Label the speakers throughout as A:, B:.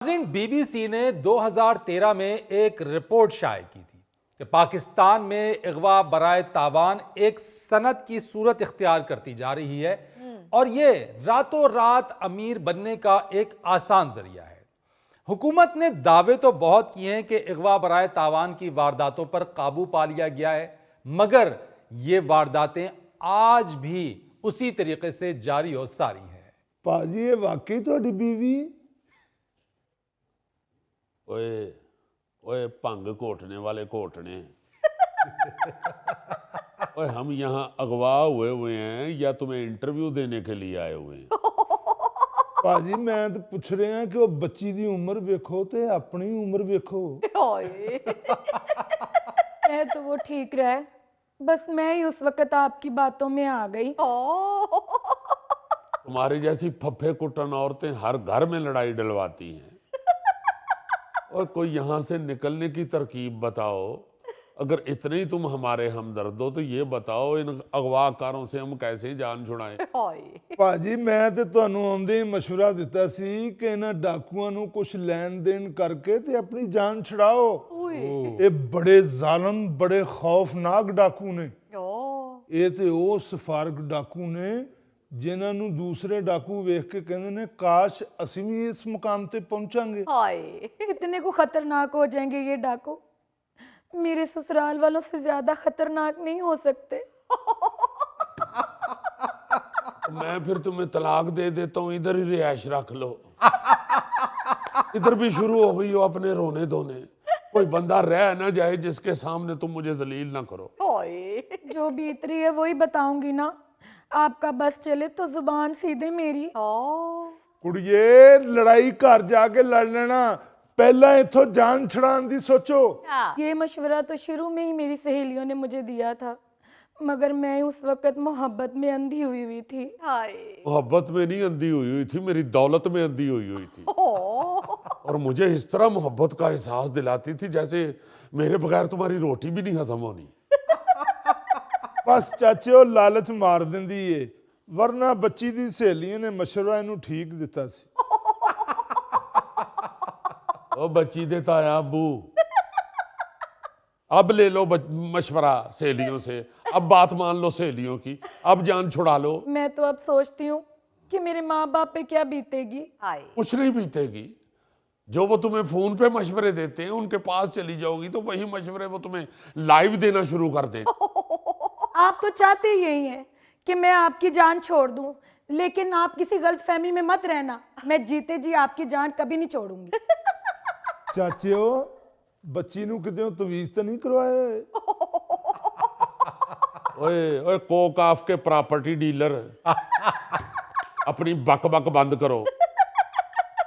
A: BBC ने 2013 में एक रिपोर्ट शाये की थी कि पाकिस्तान में अगवा बराए तावान एक सनत की सूरत इख्तियार करती जा रही है और ये रातों रात अमीर बनने का एक आसान जरिया है। हुकूमत ने दावे तो बहुत किए हैं कि अगवा बराए तावान की वारदातों पर काबू पा लिया गया है, मगर ये वारदातें आज भी उसी तरीके से जारी और सारी हैं।
B: पाजी ये वाकई थोड़ी बीवी?
C: ओए ओए भंग घोटने वाले घोटने ओए हम यहाँ अगवा हुए हैं या तुम्हें इंटरव्यू देने के लिए आए हुए हैं?
B: पाजी मैं तो पूछ रहे हैं कि वो बच्ची दी उम्र देखो ते अपनी उम्र देखो।
D: है तो वो ठीक रहे, बस मैं ही उस वक्त आपकी बातों में आ गई।
C: तुम्हारी जैसी फफे कुटन औरतें हर घर में लड़ाई डलवाती हैं। और कोई यहाँ से निकलने की तरकीब बताओ। अगर इतने ही तुम हमारे हमदर्द हो तो ये बताओ इन अगवाकारों से हम कैसे जान छुड़ाएं?
B: पाजी मैं ते ਤੁਹਾਨੂੰ ਆਉਂਦੇ ਹੀ ਮਸ਼ਵਰਾ ਦਿੱਤਾ ਸੀ ਕਿ ਇਹਨਾਂ ਡਾਕੂਆਂ ਨੂੰ ਕੁਝ ਲੈਣ ਦੇਣ ਕਰਕੇ ਤੇ ਆਪਣੀ ਜਾਨ ਛੁਡਾਓ। ਇਹ ਬੜੇ ਜ਼ਾਲਮ ਬੜੇ ਖੌਫਨਾਕ ਡਾਕੂ ਨੇ। ਇਹ ਤੇ ਉਹ ਸਫਾਰਕ ਡਾਕੂ ਨੇ जिन्हां नूं दूसरे डाकू वेख के कहंदे ने काश असीं भी इस मुकाम ते पहुंचांगे।
D: इतने को खतरनाक हो जाएंगे ये डाकू, मेरे ससुराल वालों से ज्यादा खतरनाक नहीं हो सकते।
C: मैं फिर तुम्हें तलाक दे देता हूँ, इधर ही रिहाइश रख लो। इधर भी शुरू हो गई हो अपने रोने धोने। कोई बंदा रह ना जाए जिसके सामने तुम मुझे जलील ना करो।
D: जो बीत रही है वही बताऊंगी ना, आपका बस चले तो जुबान सीधे मेरी।
B: कुड़िए लड़ाई घर जाके लड़ लेना, पहला इथों जान छुड़ाने दी सोचो।
D: ये मशवरा तो शुरू में ही मेरी सहेलियों ने मुझे दिया था, मगर मैं उस वक्त मोहब्बत में अंधी हुई थी।
C: मोहब्बत में नहीं अंधी हुई थी, मेरी दौलत में अंधी हुई थी। और मुझे इस तरह मोहब्बत का एहसास दिलाती थी जैसे मेरे बगैर तुम्हारी रोटी भी नहीं हजम होनी।
B: बस चाचे वो लालच मार दिंदी है, वरना बच्ची दी सहेलियों ने मशवरा इनू ठीक दिता सी।
C: ओ बच्ची दे ताया अबू, अब ले लो मशवरा सहेलियों से, अब बात मान लो सहेलियों की, अब जान छुड़ा लो।
D: मैं तो अब सोचती हूँ कि मेरे माँ बाप पे क्या बीतेगी।
C: कुछ नहीं बीतेगी, जो वो तुम्हें फोन पे मशवरे देते हैं उनके पास चली जाओगी तो वही मशवरे वो तुम्हें लाइव देना शुरू कर दें।
D: आप तो चाहते यही हैं कि मैं आपकी जान छोड़ दूं, लेकिन आप किसी गलतफहमी में मत रहना, मैं जीते जी आपकी जान कभी नहीं छोड़ूंगी।
B: चाचियो बच्ची नू किते तवीज तो नहीं करवाए?
C: ओए ओए कोक ऑफ के प्रॉपर्टी डीलर, अपनी बक बक बंद करो।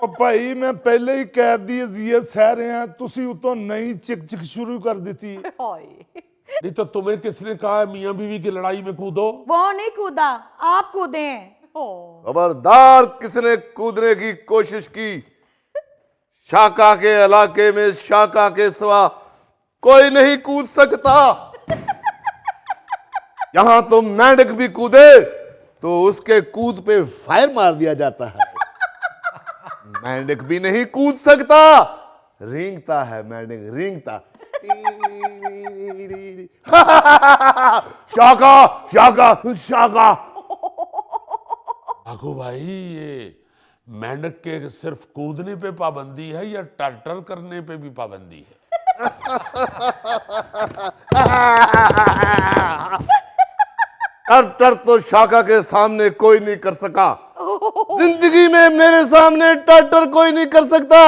B: ओ भाई मैं पहले ही कैद दी अजियत सह रहा, तुसी उतों नई चिक चिक शुरू कर दी।
C: नहीं तो तुम्हें किसने कहा मियां बीवी की लड़ाई में कूदो?
D: वो नहीं कूदा, आप कूदे हैं।
E: खबरदार किसने कूदने की कोशिश की, शाका के इलाके में शाका के सिवा कोई नहीं कूद सकता। यहां तो मेंढक भी कूदे तो उसके कूद पे फायर मार दिया जाता है। मेंढक भी नहीं कूद सकता, रेंगता है मेंढक, रेंगता। शाका शाका शाका।
C: आगो भाई, ये मेंढक के सिर्फ कूदने पे पाबंदी है या टर्टर करने पे भी पाबंदी है?
E: टर्टर तो शाका के सामने कोई नहीं कर सका, जिंदगी में मेरे सामने टर्टर कोई नहीं कर सकता।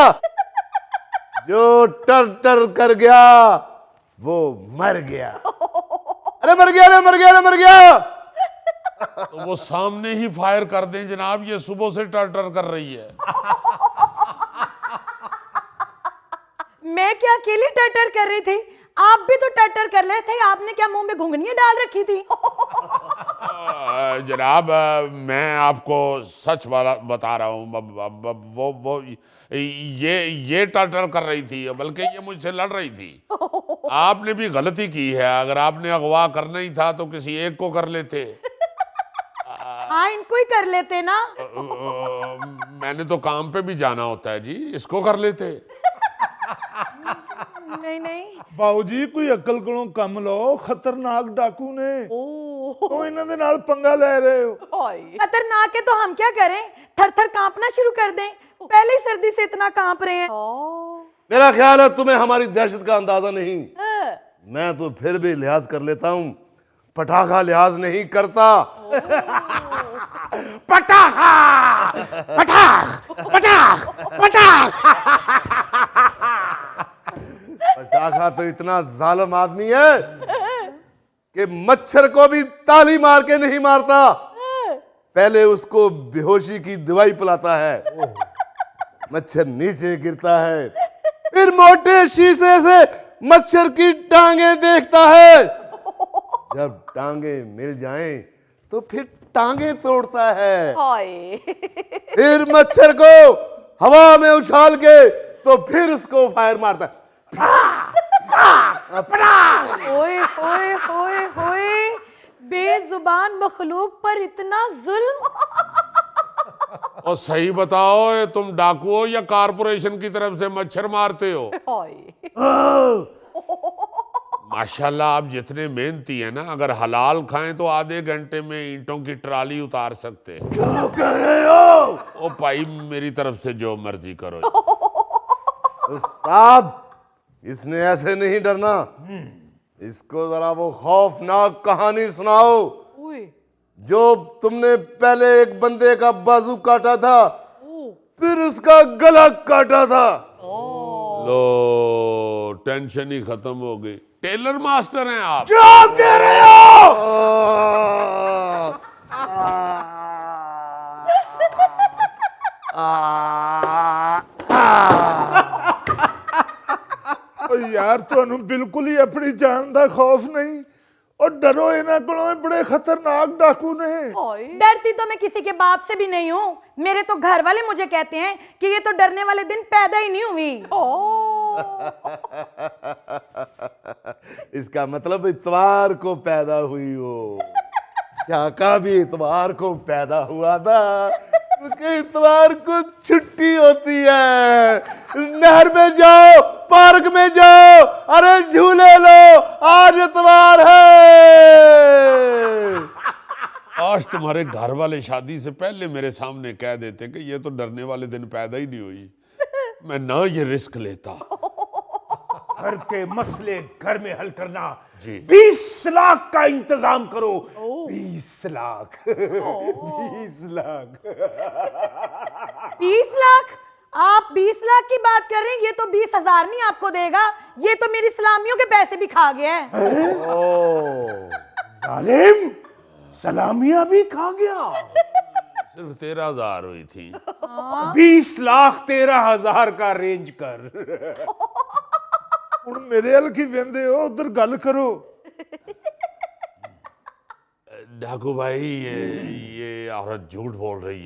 E: जो टर्टर कर गया वो मर गया। अरे मर गया, अरे मर गया, अरे मर गया।
C: तो वो सामने ही फायर कर दें जनाब, ये सुबह से टर्टर कर रही है।
D: मैं क्या अकेली टटर कर रही थी? आप भी तो टटर कर रहे थे। आपने क्या मुंह में घुंघनियां डाल रखी थी?
C: जनाब मैं आपको सच बता रहा हूँ, वो ये टर्टर कर रही थी, बल्कि ये मुझसे लड़ रही थी। आपने भी गलती की है, अगर आपने अगवा करना ही था तो किसी एक को कर लेते।
D: हाँ इनको ही कर लेते ना।
C: मैंने तो काम पे भी जाना होता है जी, इसको कर लेते।
D: नहीं नहीं,
B: ਬਾਊਜੀ ਕੋਈ ਅਕਲ ਕੋਲੋਂ ਕੰਮ ਲਓ, ਖਤਰਨਾਕ ਡਾਕੂ ਨੇ। ਉਹ ਇਹਨਾਂ ਦੇ ਨਾਲ ਪੰਗਾ ਲੈ ਰਹੇ ਹੋ।
D: खतरनाक है तो हम क्या करें, थर थर कांपना शुरू कर दें? पहले ही सर्दी से इतना कांप रहे हैं।
E: मेरा ख्याल है तुम्हें हमारी दहशत का अंदाजा नहीं। मैं तो फिर भी लिहाज कर लेता हूं, पटाखा लिहाज नहीं करता।
C: पटाखा पटाख पटाख पटाख।
E: पटाखा तो इतना जालिम आदमी है कि मच्छर को भी ताली मार के नहीं मारता, पहले उसको बेहोशी की दवाई पिलाता है। मच्छर नीचे गिरता है, फिर मोटे शीशे से मच्छर की टांगे देखता है। जब टांगे मिल जाएं तो फिर टांगे तोड़ता है। फिर मच्छर को हवा में उछाल के तो फिर उसको फायर मारता है।
D: ओए होए होए होए, बेजुबान मखलूक पर इतना जुल्म।
C: और सही बताओ, ये तुम डाकू हो या कारपोरेशन की तरफ से मच्छर मारते हो? माशाल्लाह, आप जितने मेहनती हैं ना, अगर हलाल खाएं तो आधे घंटे में ईंटों की ट्राली उतार सकते हैं।
E: क्या कह रहे हो?
C: ओ भाई, मेरी तरफ से जो मर्जी करो।
E: उस्ताद, इसने ऐसे नहीं डरना। इसको जरा वो खौफनाक कहानी सुनाओ जो तुमने पहले एक बंदे का बाजू काटा था, फिर उसका गला काटा था।
C: लो, टेंशन ही खत्म हो गई। टेलर मास्टर हैं आप।
E: क्या कह रहे हो?
B: ਉਹ ਯਾਰ ਤੁਹਾਨੂੰ ਬਿਲਕੁਲ ਹੀ ਆਪਣੀ ਜਾਨ ਦਾ ਖੌਫ ਨਹੀਂ। और डरो इन्हां कोलों, बड़े खतरनाक डाकू ने।
D: डरती तो मैं किसी के बाप से भी नहीं हूँ। मेरे तो घर वाले मुझे कहते हैं कि ये तो डरने वाले दिन पैदा ही नहीं हुई।
E: इसका मतलब इतवार को पैदा हुई हो। शाका भी इतवार को पैदा हुआ था, क्योंकि इतवार को छुट्टी होती है। नहर में जाओ, पार्क में जाओ, अरे झूले लो, आज इतवार है।
C: आज तुम्हारे घर वाले शादी से पहले मेरे सामने कह देते कि ये तो डरने वाले दिन पैदा ही नहीं हुई, मैं ना ये रिस्क लेता।
F: घर के मसले घर में हल करना
C: जी।
F: 20 लाख का इंतजाम करो। 20 लाख 20 लाख
D: 20 लाख? आप 20 लाख की बात कर रहे हैं? ये तो 20,000 नहीं आपको देगा, ये तो मेरी सलामियों के पैसे भी खा गया है।
F: जालिम, सलामियां भी खा गया।
C: सिर्फ 13,000 हुई थी।
F: 20 लाख 13,000 का रेंज कर।
B: ਹੁਣ ਮੇਰੇ ਵੱਲ ਕੀ ਵੇਂਦੇ ਹੋ? ਉਧਰ ਗੱਲ ਕਰੋ।
C: डाकू भाई, ये औरत झूठ बोल रही है।